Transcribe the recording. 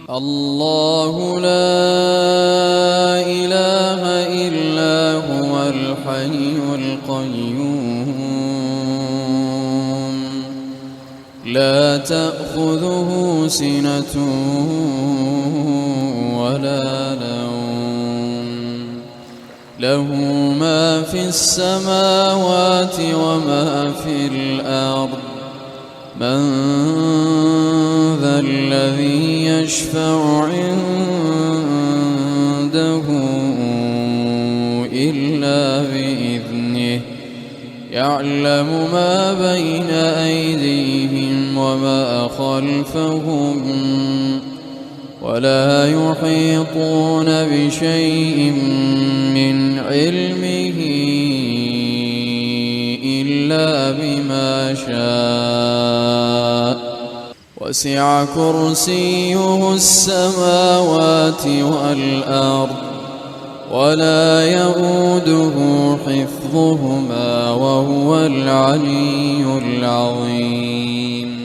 الله لا إله إلا هو الحي القيوم لا تأخذه سنة ولا نوم له ما في السماوات وما في الأرض من ذا الذي يشفع عنده إلا بإذنه يعلم ما بين أيديهم وما خلفهم ولا يحيطون بشيء من علمه إلا بما شاء وسع كرسيه السماوات والأرض ولا يئوده حفظهما وهو العلي العظيم